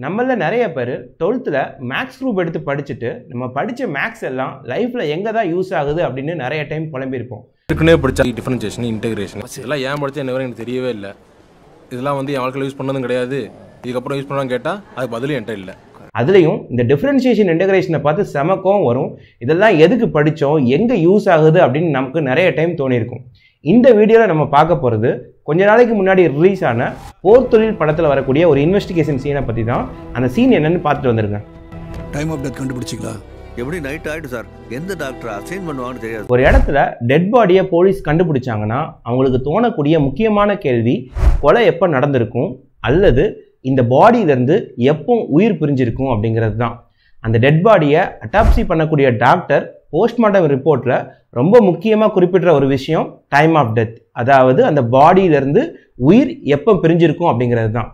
நம்மள நிறைய பேர் 12th மேக்ஸ் குரூப் எடுத்து படிச்சுட்டு நம்ம படித்த மேக்ஸ் எல்லாம் லைஃப்பில் எங்கே தான் யூஸ் ஆகுது அப்படின்னு நிறைய டைம் புலம்பியிருப்போம். ஏற்கனவே படித்தா டிஃபரன்ஷியேஷன் இன்டெகிரேஷன் இதெல்லாம் ஏன் படித்தா என்ன வரை எனக்கு தெரியவே இல்லை. இதெல்லாம் என் வாழ்க்கையில் யூஸ் பண்ணதும் கிடையாது. இதுக்கப்புறம் யூஸ் பண்ணலான்னு கேட்டால் அது பதிலும் என்கிட்ட இல்லை. அதுலேயும் இந்த டிஃபரன்ஷியேஷன் இன்டெகிரேஷனை பார்த்து செமக்கம் வரும். இதெல்லாம் எதுக்கு படித்தோம், எங்கே யூஸ் ஆகுது அப்படின்னு நமக்கு நிறைய டைம் தோணியிருக்கும். இந்த வீடியோவில் நம்ம பார்க்க போகிறது கொஞ்ச நாளைக்கு முன்னாடி ரிலீஸ் ஆன போர் தொழில் படத்தில் வரக்கூடிய ஒரு இன்வெஸ்டிகேஷன் சீனை பற்றி தான். அந்த சீன் என்னன்னு பார்த்துட்டு வந்துருங்க. டைம் ஆஃப் டெத் கண்டுபிடிச்சிங்களா? எப்படி நைட் ஆயிட்டு சார், எந்த டாக்டர் அசைன் பண்ணுவாங்கன்னு தெரியாது. ஒரு இடத்துல டெட் பாடியை போலீஸ் கண்டுபிடிச்சாங்கன்னா அவங்களுக்கு தோணக்கூடிய முக்கியமான கேள்வி கொலை எப்போ நடந்திருக்கும் அல்லது இந்த பாடியிலேருந்து எப்போ உயிர் பிரிஞ்சிருக்கும் அப்படிங்கிறது தான். அந்த டெட் பாடியை அட்டாப்சி பண்ணக்கூடிய டாக்டர் போஸ்ட்மார்ட்டம் ரிப்போர்ட்டில் ரொம்ப முக்கியமாக குறிப்பிட்ட ஒரு விஷயம் டைம் ஆஃப் டெத், அதாவது அந்த பாடியிலேருந்து உயிர் எப்போ பிரிஞ்சிருக்கும் அப்படிங்கிறது தான்.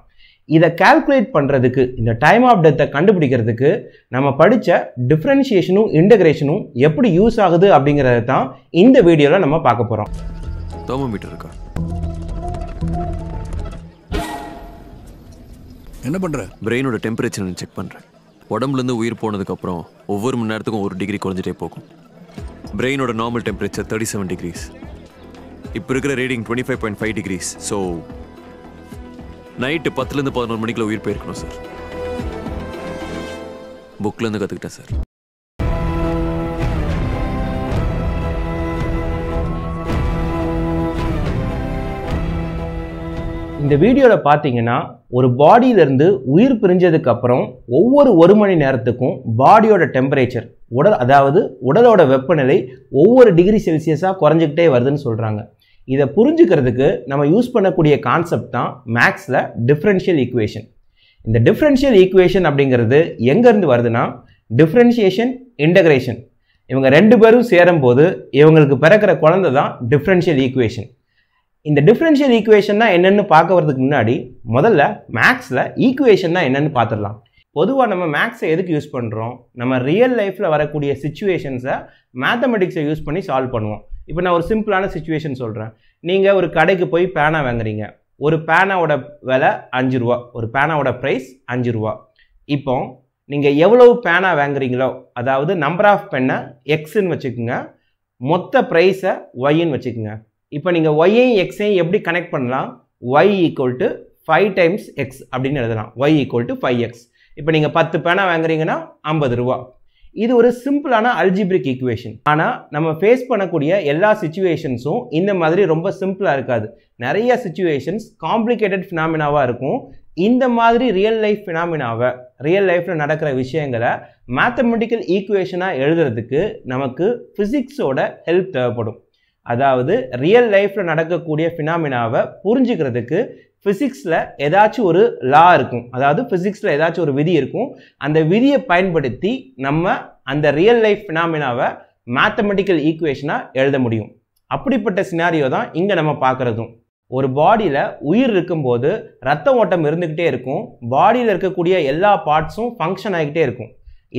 இதை கால்குலேட் பண்ணுறதுக்கு, இந்த டைம் ஆஃப் டெத்தை கண்டுபிடிக்கிறதுக்கு நம்ம படித்த டிஃப்ரென்ஷியேஷனும் இன்டெகிரேஷனும் எப்படி யூஸ் ஆகுது அப்படிங்கிறத தான் இந்த வீடியோவில் நம்ம பார்க்க போகிறோம். தெர்மோமீட்டர் இருக்கா? என்ன பண்ணுற? பிரெயினோட டெம்பரேச்சர் செக் பண்ணுறேன். உடம்புலேருந்து உயிர் போனதுக்கப்புறம் ஒவ்வொரு மணி நேரத்துக்கும் 1 டிகிரி குறைஞ்சிட்டே போகும். பிரெயினோட நார்மல் டெம்பரேச்சர் 37 டிகிரிஸ். இப்போ இருக்கிற ரீடிங் 25.5 டிகிரிஸ். ஸோ நைட்டு 10லேருந்து 11 மணிக்குள்ள உயிர் போயிருக்கணும் சார். புக்லேருந்து கற்றுக்கிட்டேன் சார். இந்த வீடியோவில் பார்த்தீங்கன்னா ஒரு பாடியிலேருந்து உயிர் பிரிஞ்சதுக்கு அப்புறம் ஒவ்வொரு 1 மணி நேரத்துக்கும் பாடியோட டெம்பரேச்சர் அதாவது உடலோட வெப்பநிலை ஒவ்வொரு டிகிரி செல்சியஸாக குறைஞ்சிக்கிட்டே வருதுன்னு சொல்கிறாங்க. இதை புரிஞ்சுக்கிறதுக்கு நம்ம யூஸ் பண்ணக்கூடிய கான்செப்ட் தான் மேக்ஸில் டிஃப்ரென்ஷியல் ஈக்குவேஷன். இந்த டிஃப்ரென்ஷியல் ஈக்குவேஷன் அப்படிங்கிறது எங்கேருந்து வருதுன்னா டிஃப்ரென்ஷியேஷன் இன்டெகிரேஷன். இவங்க 2 பேரும் சேரும்போது இவங்களுக்கு பிறக்கிற குழந்தை தான் டிஃப்ரென்ஷியல் ஈக்குவேஷன். இந்த டிஃப்ரென்ஷியல் ஈக்குவேஷன்னா என்னென்னு பார்க்க வரதுக்கு முன்னாடி முதல்ல மேக்ஸில் ஈக்குவேஷன்னா என்னென்னு பார்த்துடலாம். பொதுவாக நம்ம மேக்ஸை எதுக்கு யூஸ் பண்ணுறோம்? நம்ம ரியல் லைஃப்பில் வரக்கூடிய சிச்சுவேஷன்ஸை மேத்தமெட்டிக்ஸை யூஸ் பண்ணி சால்வ் பண்ணுவோம். இப்போ நான் ஒரு சிம்பிளான சிச்சுவேஷன் சொல்கிறேன். நீங்கள் ஒரு கடைக்கு போய் பேனா வாங்குறீங்க. ஒரு பேனாவோட விலை 5 ரூபா, ஒரு பேனாவோட ப்ரைஸ் 5 ரூபா. இப்போ நீங்கள் எவ்வளவு பேனா வாங்குறீங்களோ, அதாவது நம்பர் ஆஃப் பென்னை எக்ஸ்ன்னு வச்சுக்கோங்க, மொத்த ப்ரைஸை ஒய்ன்னு வச்சுக்கோங்க. இப்போ நீங்கள் ஒய்யையும் எக்ஸையும் எப்படி கனெக்ட் பண்ணலாம்? y = 5 டைம்ஸ் எக்ஸ் அப்படின்னு எழுதலாம். y = 5x. இப்போ நீங்கள் 10 பேனா வாங்குறீங்கன்னா 50 ரூபா. இது ஒரு சிம்பிளான அல்ஜிப்ரிக் ஈக்குவேஷன். ஆனால் நம்ம ஃபேஸ் பண்ணக்கூடிய எல்லா சிச்சுவேஷன்ஸும் இந்த மாதிரி ரொம்ப சிம்பிளாக இருக்காது. நிறைய சிச்சுவேஷன்ஸ் காம்ப்ளிகேட்டட் ஃபினாமினாவாக இருக்கும். இந்த மாதிரி ரியல் லைஃப் ஃபினாமினாவை, ரியல் லைஃப்பில் நடக்கிற விஷயங்களை மேத்தமெட்டிக்கல் ஈக்குவேஷனாக எழுதுறதுக்கு நமக்கு ஃபிசிக்ஸோட ஹெல்ப் தேவைப்படும். அதாவது ரியல் லைஃப்பில் நடக்கக்கூடிய ஃபினாமினாவை புரிஞ்சுக்கிறதுக்கு ஃபிசிக்ஸில் ஏதாச்சும் ஒரு லா இருக்கும், அதாவது ஃபிசிக்ஸில் ஏதாச்சும் ஒரு விதி இருக்கும். அந்த விதியை பயன்படுத்தி நம்ம அந்த ரியல் லைஃப் ஃபினாமினாவை மேத்தமெட்டிக்கல் ஈக்குவேஷனாக எழுத முடியும். அப்படிப்பட்ட சினாரியோ தான் இங்கே நம்ம பார்க்குறதும். ஒரு பாடியில் உயிர் இருக்கும்போது ரத்த ஓட்டம் இருந்துக்கிட்டே இருக்கும். பாடியில் இருக்கக்கூடிய எல்லா பார்ட்ஸும் ஃபங்க்ஷன் ஆகிக்கிட்டே இருக்கும்.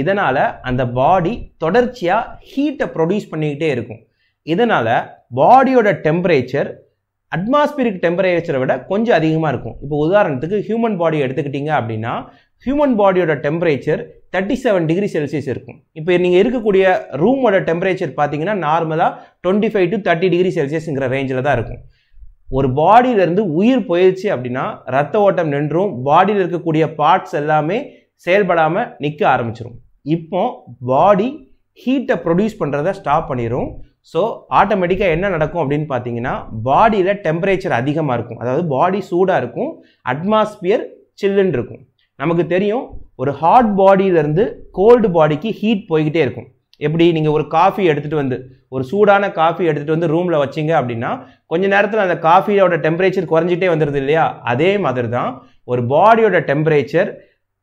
இதனால் அந்த பாடி தொடர்ச்சியாக ஹீட்டை ப்ரொடியூஸ் பண்ணிக்கிட்டே இருக்கும். இதனால் பாடியோட டெம்பரேச்சர் அட்மாஸ்பியரிக் டெம்பரேச்சரை விட கொஞ்சம் அதிகமாக இருக்கும். இப்போ உதாரணத்துக்கு ஹியூமன் பாடி எடுத்துக்கிட்டிங்க அப்படின்னா ஹியூமன் பாடியோட டெம்பரேச்சர் 37 டிகிரி செல்சியஸ் இருக்கும். இப்போ நீங்கள் இருக்கக்கூடிய ரூமோட டெம்பரேச்சர் பார்த்தீங்கன்னா நார்மலாக 25 to 30 டிகிரி செல்சியஸ்ங்கிற ரேஞ்சில் தான் இருக்கும். ஒரு பாடியிலேருந்து உயிர் போயிடுச்சு அப்படின்னா ரத்த ஓட்டம் நின்றும், பாடியில் இருக்கக்கூடிய பார்ட்ஸ் எல்லாமே செயல்படாமல் நிற்க ஆரம்பிச்சிடும். இப்போ பாடி ஹீட்டை ப்ரொடியூஸ் பண்ணுறதை ஸ்டாப் பண்ணிடும். ஸோ ஆட்டோமேட்டிக்காக என்ன நடக்கும் அப்படின்னு பார்த்தீங்கன்னா பாடியில் டெம்பரேச்சர் அதிகமாக இருக்கும், அதாவது பாடி சூடாக இருக்கும், அட்மாஸ்பியர் சில்லுன்னு இருக்கும். நமக்கு தெரியும் ஒரு ஹாட் பாடியிலேருந்து கோல்டு பாடிக்கு ஹீட் போய்கிட்டே இருக்கும். எப்படி நீங்கள் ஒரு காஃபி எடுத்துகிட்டு வந்து, ஒரு சூடான காஃபி எடுத்துகிட்டு வந்து ரூமில் வச்சிங்க அப்படின்னா கொஞ்ச நேரத்தில் அந்த காஃபியோட டெம்பரேச்சர் குறைஞ்சிட்டே வந்துடுது இல்லையா? அதே மாதிரி தான் ஒரு பாடியோட டெம்பரேச்சர்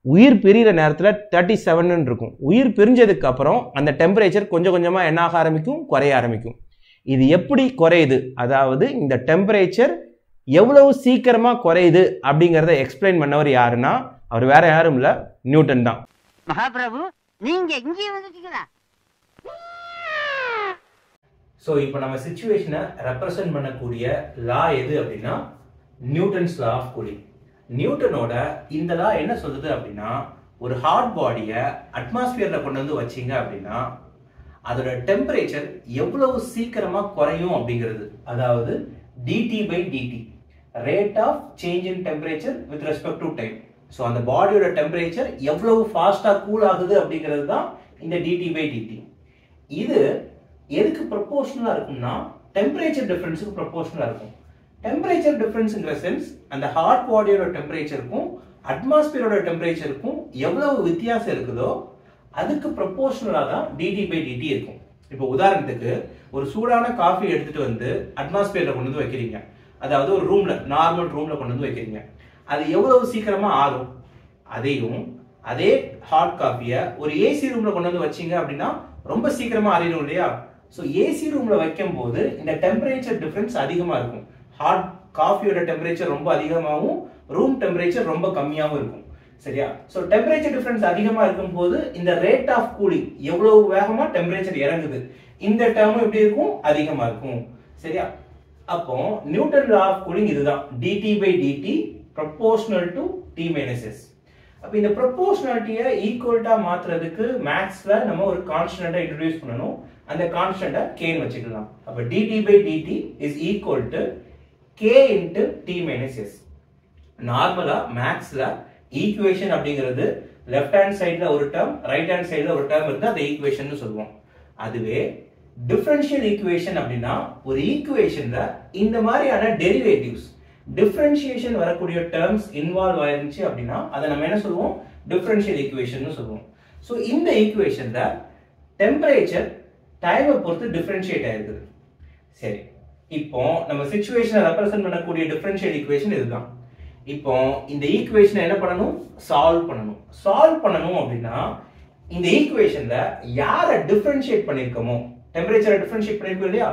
உயிர் பிரிகிற நேரத்தில் 37 இருக்கும். உயிர் பிரிஞ்சதுக்கு அப்புறம் அந்த டெம்பரேச்சர் கொஞ்சம் கொஞ்சமாக என்ன ஆக ஆரம்பிக்கும்? குறைய ஆரம்பிக்கும். இது எப்படி குறையுது, அதாவது இந்த டெம்பரேச்சர் எவ்வளவு சீக்கிரமாக குறையுது அப்படிங்கிறத எக்ஸ்பிளைன் பண்ணவர் யாருன்னா அவர் வேற யாரும் இல்லை, நியூட்டன் தான். மகாபிரபு, நீங்க இங்கே வந்துட்டீங்களா? ஸோ இப்போ நம்ம சிச்சுவேஷனை ரெப்ரசன்ட் பண்ணக்கூடிய லா எது அப்படின்னா நியூட்டன்ஸ் லா ஆஃப் கூலிங். நியூட்டனோட இந்த லா என்ன சொல்லுது அப்படின்னா, ஒரு ஹாட் பாடியை அட்மாஸ்பியர்ல கொண்டு வந்து வச்சீங்க அப்படின்னா அதோட டெம்பரேச்சர் எவ்வளவு சீக்கிரமா குறையும் அப்படிங்கிறது. அதாவது dT/dt, rate of change in temperature with respect to time. So அந்த பாடியோட டெம்பரேச்சர் எவ்வளவு ஃபாஸ்டா கூல் ஆகுது அப்படிங்கிறது தான் இந்த dT/dt. இது எதுக்கு ப்ரொபோர்ஷனலா இருக்கும்னா டெம்பரேச்சர் டிஃபரன்ஸுக்கு ப்ரொபோர்ஷனலா இருக்கும். டெம்பரேச்சர் டிஃபரன்ஸ்ங்கிற சென்ஸ் அந்த ஹாட் பாடியோட டெம்பரேச்சருக்கும் அட்மாஸ்பியரோட டெம்பரேச்சருக்கும் எவ்வளவு வித்தியாசம் இருக்குதோ அதுக்கு ப்ரொபோர்ஷனலா தான் dT/dt இருக்கும். இப்போ உதாரணத்துக்கு ஒரு சூடான காஃபி எடுத்துட்டு வந்து அட்மாஸ்பியர்ல கொண்டு வந்து வைக்கிறீங்க. அதாவது ஒரு ரூம்ல, நார்மல் ரூம்ல கொண்டு வந்து வைக்கிறீங்க. அது எவ்வளவு சீக்கிரமா ஆகும். அதையும் அதே ஹாட் காஃபியை ஒரு ஏசி ரூம்ல கொண்டு வந்து வச்சீங்க அப்படின்னா ரொம்ப சீக்கிரமா ஆறிடும் இல்லையா? ஸோ ஏசி ரூம்ல வைக்கும் போது இந்த டெம்பரேச்சர் டிஃபரன்ஸ் அதிகமா இருக்கும். ஹாட் காஃபியோட டெம்பரேச்சர் ரொம்ப அதிகமாகவும் ரூம் டெம்பரேச்சர் ரொம்ப கம்மியாகவும் இருக்கும். சரியா? ஸோ டெம்பரேச்சர் டிஃபரன்ஸ் அதிகமா இருக்கும் போது இந்த ரேட் ஆஃப் கூலிங் எவ்வளவு வேகமா டெம்பரேச்சர் இறங்குது, இந்த டேர்மும் எப்படி இருக்கும், அதிகமா இருக்கும். சரியா? அப்போ நியூட்டன் லா ஆஃப் கூலிங் இதுதான், dT/dt proportional to T - S. அப்ப இந்த ப்ரொபோர்ஷனாலிட்டியை ஈக்குவல்ட்டா மாத்துறதுக்கு மேத்ஸ்ல நம்ம ஒரு கான்ஸ்டன்ட்டை இன்ட்ரோடியூஸ் பண்ணணும். அந்த கான்ஸ்டன்ட்டை k ன்னு வச்சுக்கலாம். அப்ப dT/dt is equal to k into T - S. நார்மலா மேத்ஸ்ல ஈக்குவேஷன் அப்படிங்கிறது லெஃப்ட் ஹேண்ட் சைடுல ஒரு டேர்ம், ரைட் ஹேண்ட் சைடுல ஒரு டேர்ம் இருந்தா அதை ஈக்குவேஷன் சொல்லுவோம். அதுவே டிஃபரன்ஷியல் ஈக்குவேஷன் அப்படின்னா ஒரு ஈக்குவேஷன்ல இந்த மாதிரியான டெரிவேட்டிவ்ஸ், டிஃபரன்ஷியேஷன் வரக்கூடிய டேர்ம்ஸ் இன்வால்வ் ஆயிருந்துச்சு அப்படின்னா அதை நம்ம என்ன சொல்லுவோம், டிஃபரன்ஷியல் ஈக்குவேஷன் சொல்லுவோம். ஸோ இந்த ஈக்குவேஷன்ல டெம்பரேச்சர் டைமை பொறுத்து டிஃபரன்ஷியேட் ஆயிருக்குது. சரி, இப்போ நம்ம சிச்சுவேஷனை ரெப்ரசென்ட் பண்ணக்கூடிய டிஃபரன்ஷியல் ஈக்குவேஷன் இதுதான். இப்போ இந்த ஈக்குவேஷனை என்ன பண்ணணும், சால்வ் பண்ணணும். சால்வ் பண்ணணும் அப்படின்னா இந்த ஈக்குவேஷன்ல யாரை டிஃபரன்ஷியேட் பண்ணிருக்கோமோ, டெம்பரேச்சரை டிஃபரன்ஷியேட் பண்ணிருக்கோம் இல்லையா,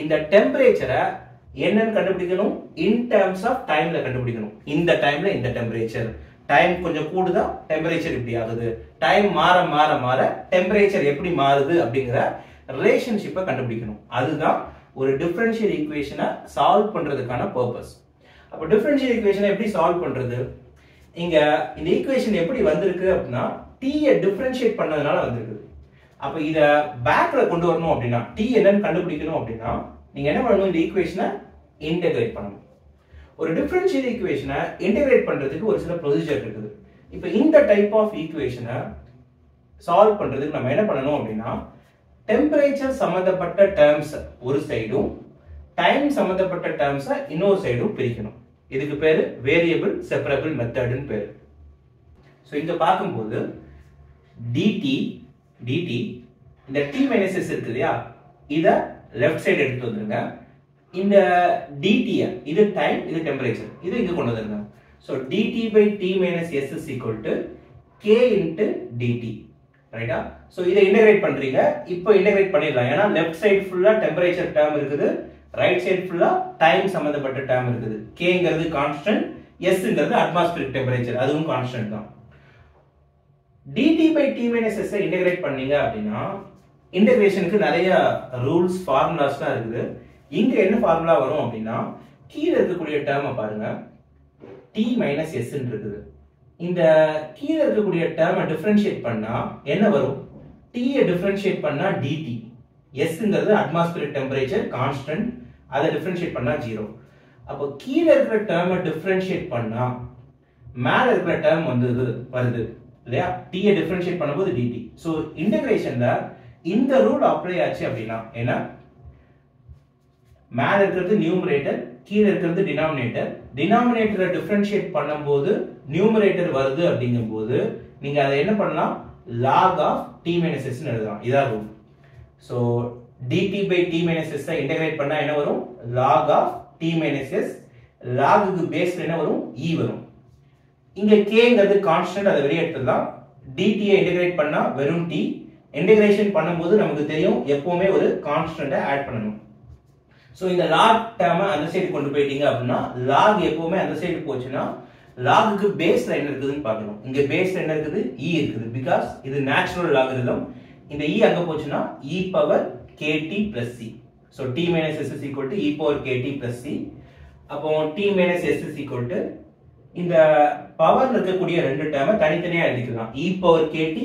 இந்த டெம்பரேச்சரை என்னன்னு கண்டுபிடிக்கணும், இன் டர்ம்ஸ் ஆஃப் டைம்ல கண்டுபிடிக்கணும். இந்த டைம்ல இந்த டெம்பரேச்சர், டைம் கொஞ்சம் கூடுதா டெம்பரேச்சர் இப்படி ஆகுது, டைம் மாற மாற மாற டெம்பரேச்சர் எப்படி மாறுது அப்படிங்கிற ரிலேஷன்ஷிப்பை கண்டுபிடிக்கணும். அதுதான் ஒரு டிஃபரன்ஷியல் ஈக்குவேஷனை சால்வ் பண்றதுக்கான பர்பஸ். அப்ப டிஃபரன்ஷியல் ஈக்குவேஷனை எப்படி சால்வ் பண்றது, இங்க இந்த ஈக்குவேஷன் எப்படி வந்திருக்கு அப்படின்னா t-யை டிஃபரன்ஷியேட் பண்ணதுனால வந்திருக்கு. அப்ப இத பேக்ல கொண்டு வரணும் அப்படின்னா, t என்னன்னு கண்டுபிடிக்கணும் அப்படின்னா நீங்க என்ன பண்ணணும், இந்த ஈக்குவேஷனை இன்டகிரேட் பண்ணணும். ஒரு டிஃபரன்ஷியல் ஈக்குவேஷனை இன்டகிரேட் பண்றதுக்கு ஒரு சில ப்ரொசீஜர் இருக்குது. இப்போ இந்த டைப் ஆஃப் ஈக்குவேஷனை சால்வ் பண்றதுக்கு நம்ம என்ன பண்ணணும் அப்படின்னா, டெம்பரேச்சர் சம்பந்தப்பட்ட டேர்ம்ஸ் ஒரு சைடும், டைம் சம்பந்தப்பட்ட டேர்ம்ஸ் இன்னொரு சைடும் பிரிக்கணும். இதுக்கு பேரு வேரியபிள் செப்பரபிள் மெத்தட்னு பேரு. சோ இங்க பாக்கும்போது dt இந்த t - s இருக்கு இல்லையா, இத லெஃப்ட் சைடு எடுத்து வந்துருங்க. இந்த dt இது டைம், இது டெம்பரேச்சர், இது இங்க கொண்டு வந்துருங்க. So dt/t - s is equal to k into dt. ரைட்டா? சோ இத இன்டகிரேட் பண்றீங்க. இப்போ இன்டகிரேட் பண்ணிடலாம். ஏன்னா லெஃப்ட் சைடு ஃபுல்லா டெம்பரேச்சர் டேர்ம் இருக்குது, ரைட் சைடு ஃபுல்லா டைம் சம்பந்தப்பட்ட டேர்ம் இருக்குது. kங்கிறது கான்ஸ்டன்ட், sங்கிறது அட்மாஸ்பியரிக் டெம்பரேச்சர், அதுவும் கான்ஸ்டன்ட் தான். dt/t - s இன்டகிரேட் பண்ணீங்க அப்படின்னா இன்டகிரேஷனுக்கு நிறைய ரூல்ஸ், ஃபார்முலாஸ்லாம் இருக்குது. இங்க என்ன ஃபார்முலா வரும் அப்படின்னா, கீழ இருக்கக்கூடிய டேர்மை பாருங்க, t - s இருக்குது. இந்த கீழ இருக்கக்கூடிய டேர்மை டிஃபரன்ஷியேட் பண்ணா என்ன வரும், t-யை டிஃபரன்ஷியேட் பண்ணா dt, sங்கிறது அட்மாஸ்பியரிக் டெம்பரேச்சர் கான்ஸ்டன்ட், அதை டிஃபரன்ஷியேட் பண்ணா 0. அப்போ கீழ இருக்கிற டேர்மை டிஃபரன்ஷியேட் பண்ணா மேல இருக்கிற டேர்ம் வருது இல்லையா, t-யை டிஃபரன்ஷியேட் பண்ணும்போது dt. சோ இன்டகிரேஷன்ல இந்த ரூல் அப்ளை ஆச்சு அப்படின்னா, ஏன்னா மேல இருக்கிறது நியூமரேட்டர், கீழ இருக்கிறது டினாமினேட்டர், டினாமினேட்டரை டிஃபரன்ஷியேட் பண்ணும்போது நியூமரேட்டர் வருது அப்படிங்கும்போது நீங்க அதை என்ன பண்ணலாம், log of t - s ன்னு எழுதலாம். இதான் rule. So dt/t - s integrate பண்ணா என்ன வரும், log of t - s. logக்கு பேஸ்ல என்ன வரும், e வரும். இங்க kங்கிறது கான்ஸ்டன்ட், அதை வெளியே எடுத்துடலாம். dt-யை இன்டகிரேட் பண்ணா வெறும் t. இன்டகிரேஷன் பண்ணும்போது நமக்கு தெரியும் எப்பவுமே ஒரு கான்ஸ்டன்ட்டை ஆட் பண்ணணும். சோ இந்த log டேர்மை அந்த சைடு கொண்டு போயிட்டீங்க அப்படின்னா, log எப்பவுமே அந்த சைடு போச்சுன்னா logக்கு பேஸ்ல என்ன இருக்குதுன்னு பார்க்கணும். இங்க பேஸ்ல என்ன இருக்குது, e இருக்குது. பிகாஸ் இது நேச்சுரல் லாகரிதம். இந்த e அங்க போச்சுன்னா e power kt plus c. So t - s is equal to e power kt plus c. அப்போ t - s is equal to இந்த பவர்ல இருக்கக்கூடிய ரெண்டு டேர்மை தனித்தனியா எழுதிக்கலாம். e power kt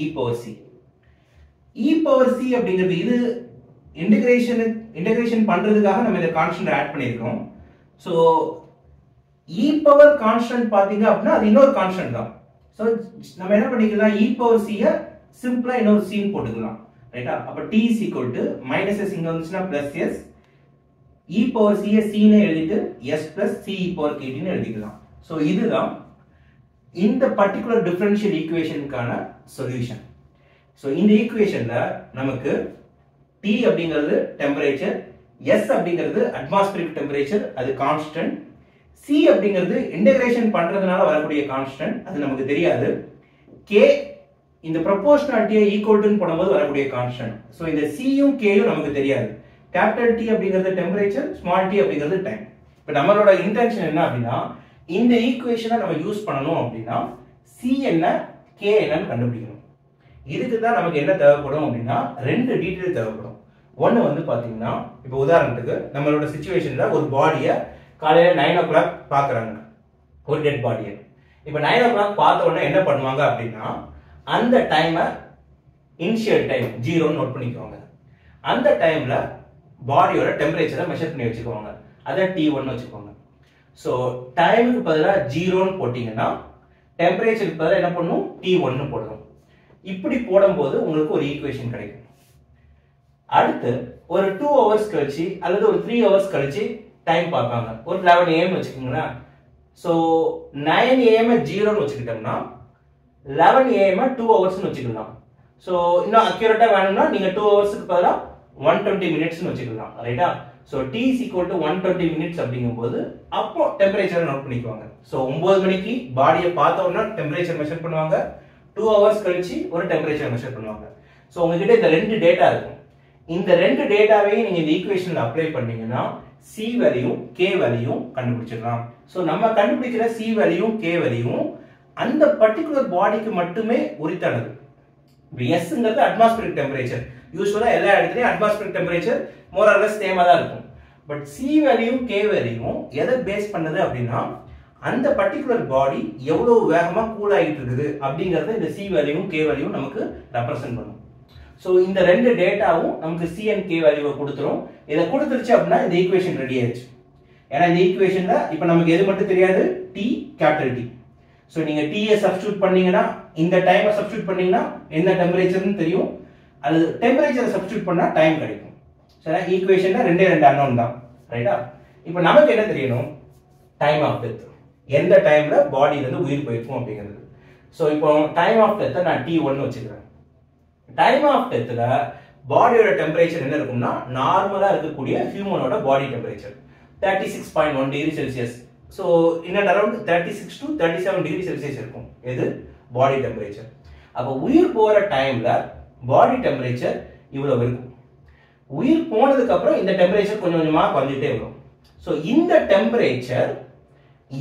e power c. e power c அப்படிங்கிறது இது இன்டகிரேஷன் பண்றதுக்காக நம்ம இந்த கான்ஸ்டன்ட் ஆட் பண்ணியிருக்கோம். ஸோ e பவர் கான்ஸ்டன்ட் பாத்தீங்க அப்படின்னா அது இன்னொரு கான்ஸ்டன்ட் தான். ஸோ நம்ம என்ன பண்ணிக்கலாம், e பவர் c சிம்பிளா இன்னொரு c போட்டுக்கலாம். ரைட்டா? அப்ப t is equal to minus s இங்க வந்துச்சுன்னா plus s, e power c c னு எழுதிட்டு s plus c e power kt னு எழுதிக்கலாம். சோ இதுதான் இந்த பர்టిక్యులர் டிஃபரன்ஷியல் ஈக்குவேஷனுக்கான சொல்யூஷன். சோ இந்த ஈக்குவேஷன்ல நமக்கு t அப்படிங்கிறது டெம்பரேச்சர், s அப்படிங்கிறது அட்மாஸ்பியரிக் டெம்பரேச்சர் அது கான்ஸ்டன்ட், c அப்படிங்கிறது இன்டகிரேஷன் பண்றதுனால வரக்கூடிய கான்ஸ்டன்ட் அது நமக்கு தெரியாது, k இந்த ப்ரொபோர்ஷனாலிட்டியை ஈக்குவல் டு போடும்போது வரக்கூடிய கான்ஸ்டன்ட். சோ இந்த c யும் k யும் நமக்கு தெரியாது. கேபிட்டல் T அப்படிங்கிறது டெம்பரேச்சர், ஸ்மால் t அப்படிங்கிறது டைம். இப்போ நம்மளோட இன்டென்ஷன் என்ன அப்படின்னா இந்த ஈக்குவேஷனை நம்ம யூஸ் பண்ணணும் அப்படின்னா c என்ன k என்னன்னு கண்டுபிடிக்கணும். இதுக்கு தான் நமக்கு என்ன தேவைப்படும் அப்படின்னா ரெண்டு டீடைல் தேவைப்படும். ஒன்னு வந்து பாத்தீங்கன்னா இப்போ உதாரணத்துக்கு நம்மளோட சிச்சுவேஷன்ல ஒரு பாடியை காலையில 9 o'clock பாக்குறாங்க, ஒரு டெட் பாடியை. இப்போ 9 o'clock பார்த்த உடனே என்ன பண்ணுவாங்க அப்படின்னா அந்த டைமை இனிஷியல் டைம் 0 நோட் பண்ணிக்குவாங்க. அந்த டைம்ல பாடியோட டெம்பரேச்சரை மெஷர் பண்ணி வச்சுக்குவாங்க, அதை T1 வச்சுக்குவாங்க. ஸோ டைமுக்கு பதிலாக 0ன்னு போட்டீங்கன்னா டெம்பரேச்சருக்கு பதிலாக என்ன பண்ணும், T1 போடணும். இப்படி போடும்போது உங்களுக்கு ஒரு ஈக்குவேஷன் கிடைக்கும். அடுத்து ஒரு 2 hours கழிச்சு அல்லது ஒரு 3 hours கழிச்சு டைம் பார்ப்பாங்க, ஒரு 11 AM வச்சுக்கோங்களேன். ஸோ 9 AM 0ன்னு வச்சுக்கிட்டோம்னா 11 AM 2 hours வச்சுக்கலாம். ஸோ இன்னும் அக்யூரேட்டா வேணும்னா நீங்க 2 ஹவர்ஸ்க்கு பதிலாக 120 minutes வச்சுக்கலாம். ரைட்டா? So t is equal to 120 minutes அப்படிங்கும்போது அப்போ டெம்பரேச்சரை நோட் பண்ணிக்குவாங்க. சோ 9 மணிக்கு பாடியை பார்த்த உடனே டெம்பரேச்சர் மெஷர் பண்ணுவாங்க, 2 hours கழிச்சு ஒரு டெம்பரேச்சர் மெஷர் பண்ணுவாங்க. சோ உங்ககிட்ட இந்த ரெண்டு டேட்டா இருக்கும். இந்த ரெண்டு டேட்டாவையும் நீங்க இந்த ஈக்குவேஷன்ல அப்ளை பண்ணீங்கன்னா c வேல்யூ k வேல்யூ கண்டுபிடிச்சிடலாம். சோ நம்ம கண்டுபிடிக்கிற c வேல்யூ k வேல்யூ அந்த பர்టిక్యులர் பாடிக்கு மட்டுமே உரித்தானது. Sங்கிறது அட்மாஸ்பியரிக் டெம்பரேச்சர். யூசுவலா எல்லா இடத்துலயும் atmospheric temperature more or less சேமா தான் இருக்கும். But c value k value எதை பேஸ் பண்ணது அப்படின்னா அந்த பர்టిక్యులர் பாடி எவ்வளவு வேகமா கூல் ஆகிட்டு இருக்குது அப்படிங்கறத இந்த c வேல்யூ k வேல்யூ நமக்கு ரெப்ரசன்ட் பண்ணும். சோ இந்த ரெண்டு டேட்டாவும் நமக்கு c and k வேல்யூவை கொடுத்துரும். இதை கொடுத்துருச்சு அப்படின்னா இந்த ஈக்குவேஷன் ரெடி ஆயிடுச்சு. ஏன்னா இந்த ஈக்குவேஷன்ல இப்ப நமக்கு எது மட்டும் தெரியாது, t கேபிட்டல் T. சோ நீங்க t ஐ சப்ஸ்டிட்யூட் பண்ணீங்கன்னா இந்த டைமை சப்ஸ்டிட்யூட் பண்ணீங்கன்னா என்ன டெம்பரேச்சர்னு தெரியும், அது டெம்பரேச்சரை சப்ஸ்டிட்யூட் பண்ணா டைம் கிடைக்கும். சரி, ஈக்குவேஷன்ல ரெண்டு அன்னோன் தான். ரைட்டா? இப்போ நமக்கு என்ன தெரியணும், டைம் ஆஃப் டெத், எந்த டைம்ல பாடியில இருந்து உயிர் போயிருக்கும் அப்படிங்கிறது. சோ இப்போ டைம் ஆஃப் டெத்தை நான் T1 வச்சுக்கிறேன். டைம் ஆஃப் டெத்ல பாடியோட டெம்பரேச்சர் என்ன இருக்கும்னா நார்மலா இருக்கக்கூடிய ஹியூமனோட body temperature 36.1 degree Celsius. So in and around 36 to 37 degree Celsius இருக்கும் எது பாடி டெம்பரேச்சர். அப்ப உயிர் போற டைம்ல பாடி டெம்பரேச்சர் இவ்வளவு இருக்கும். உயிர் போனதுக்கு அப்புறம் இந்த டெம்பரேச்சர் கொஞ்சம் கொஞ்சமா குறைஞ்சிட்டே வரும். சோ இந்த டெம்பரேச்சர்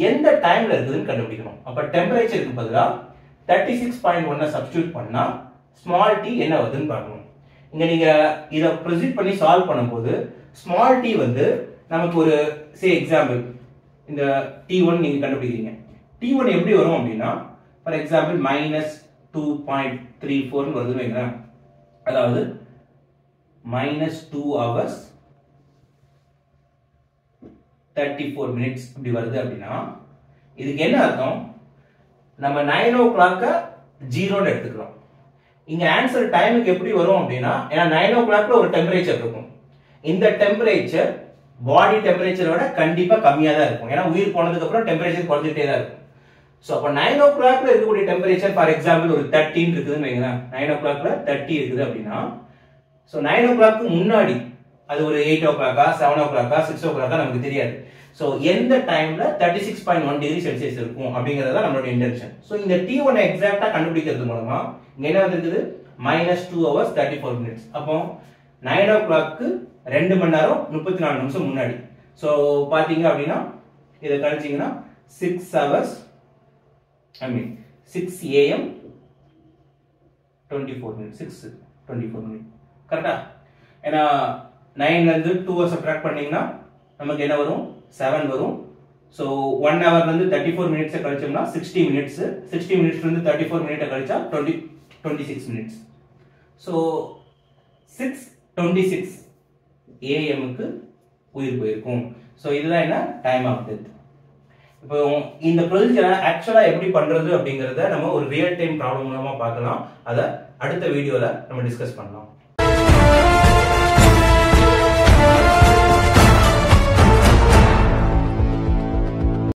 எந்த டைம்ல இருக்குதுன்னு கண்டுபிடிக்கணும். அப்ப டெம்பரேச்சருக்கு பதிலா 36.1 சப்ஸ்டிட்யூட் பண்ணா ஸ்மால் t என்ன வருதுன்னு பார்க்கணும். இங்க நீங்க இத ப்ரொசீட் பண்ணி சால்வ் பண்ணும்போது ஸ்மால் t வந்து நமக்கு ஒரு சே எக்ஸாம்பிள் இந்த T1 நீங்க கண்டுபிடிக்கிறீங்க. T1 எப்படி வரும் அப்படின்னா ஃபார் எக்ஸாம்பிள் -2.34 வருதுன்னு வைங்களேன். அதாவது -2 hours 34 minutes இப்படி வருது அப்படின்னா இதுக்கு என்ன அர்த்தம், நம்ம 9 o'clock 0ன்னு எடுத்துக்கலாம். இங்க ஆன்சர் டைமுக்கு எப்படி வரும் அப்படின்னா, ஏன்னா 9 o'clockல ஒரு டெம்பரேச்சர் இருக்கும். இந்த டெம்பரேச்சர் பாடி டெம்பரேச்சரோட கண்டிப்பா கம்மியா தான் இருக்கும். ஏன்னா உயிர் போனதுக்கு அப்புறம் டெம்பரேச்சர் குறைஞ்சிட்டே தான் இருக்கும். சோ அப்ப 9 o'clockல இருக்கக்கூடிய டெம்பரேச்சர் ஃபார் எக்ஸாம்பிள் ஒரு 13 இருக்குதுன்னு வைங்களேன். 9 o'clockல 30 இருக்குது அப்படின்னா சோ 9 o'clock முன்னாடி அது ஒரு 8 o'clock 7 o'clock 6 o'clock நமக்கு தெரியாது. சோ எந்த டைம்ல 36.1 டிகிரி செல்சியஸ் இருக்கும் அப்படிங்கறத நம்மளோட இன்டென்ஷன். சோ இந்த T1 எக்ஸாக்ட்டா கண்டுபிடிக்கிறது மூலமா இங்க என்ன வந்திருக்குது -2 hours 34 minutes. அப்போ 9 o'clock 2 மணி நேரம் 34 நிமிஷம் முன்னாடி. சோ பாத்தீங்க அப்படின்னா இத கழிச்சீங்கன்னா 6 hours 6 AM 24 minutes 6:24 minutes கரெக்ட்டா? ஏன்னா 9ல இருந்து 2 சப்ட்ராக்ட் பண்ணீங்கன்னா நமக்கு என்ன வரும் 7 வரும். ஸோ 1 ஹவர்லேருந்து 34 மினிட்ஸை கழிச்சோம்னா 60 மினிட்ஸ், 60 மினிட்ஸ்லேருந்து 34 மினிட்டை கழிச்சா 26 மினிட்ஸ். ஸோ 6:26 AM உயிர் போயிருக்கும். ஸோ இதுதான் என்ன டைம் ஆஃப் டெத். இப்போ இந்த ப்ரொசீஜரை ஆக்சுவலாக எப்படி பண்ணுறது அப்படிங்கிறத நம்ம ஒரு ரியல் டைம் ப்ராப்ளம் மூலமாக பார்க்கலாம். அதை அடுத்த வீடியோவில் நம்ம டிஸ்கஸ் பண்ணலாம்.